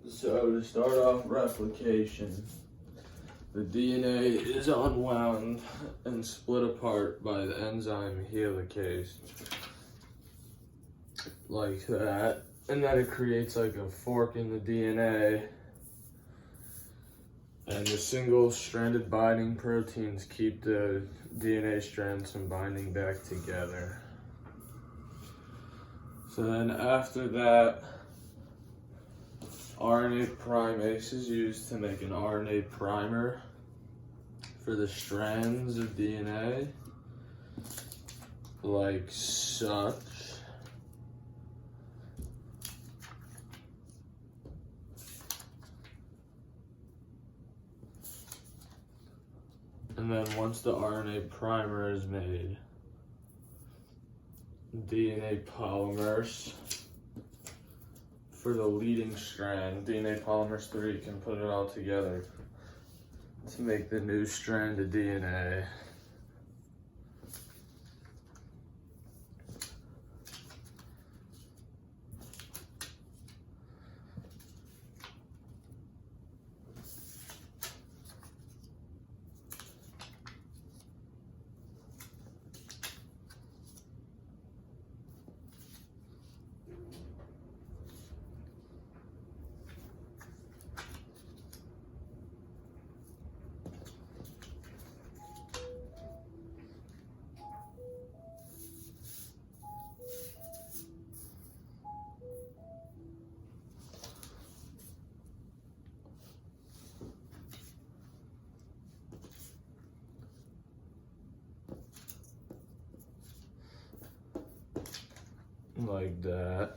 So to start off replication, the DNA is unwound and split apart by the enzyme helicase, like that. And then it creates like a fork in the DNA. And the single-stranded binding proteins keep the DNA strands from binding back together. So then after that, RNA primase is used to make an RNA primer for the strands of DNA, like such. And then once the RNA primer is made, DNA polymers for the leading strand, DNA polymers 3 can put it all together to make the new strand of DNA. Like that.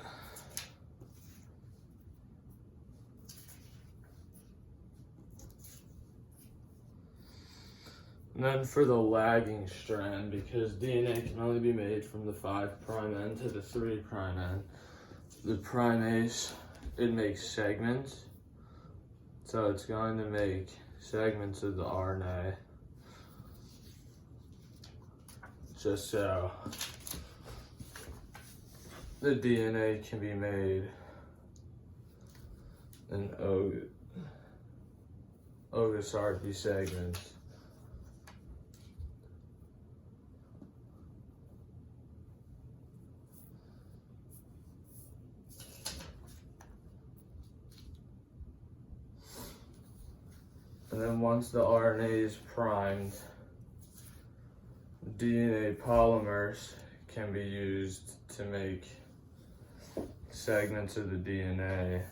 And then for the lagging strand, because DNA can only be made from the 5' end to the 3' end, the primase, it makes segments. So it's going to make segments of the RNA, just so the DNA can be made in OGSRP segments. And then once the RNA is primed, DNA polymers can be used to make segments of the DNA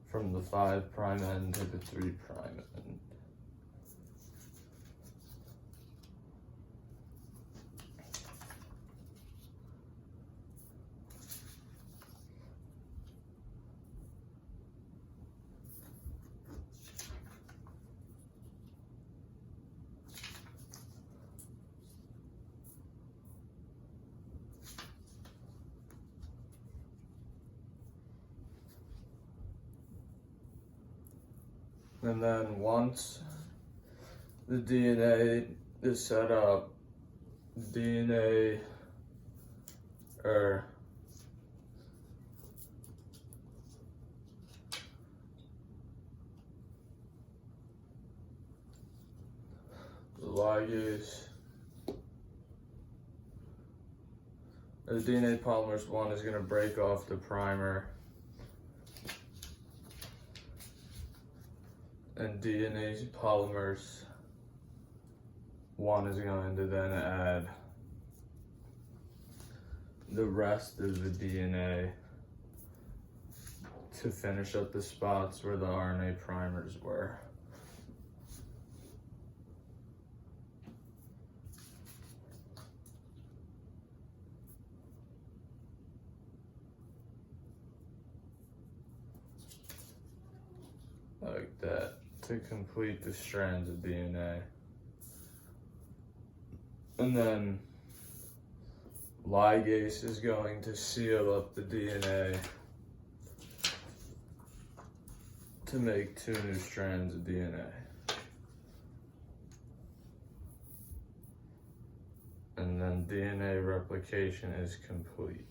from the 5' end to the 3' end. And then once the DNA is set up, the ligase, the DNA polymers 1 is going to break off the primer, and DNA polymers 1 is going to then add the rest of the DNA to finish up the spots where the RNA primers were. Like that, to complete the strands of DNA. And then ligase is going to seal up the DNA to make 2 new strands of DNA. And then DNA replication is complete.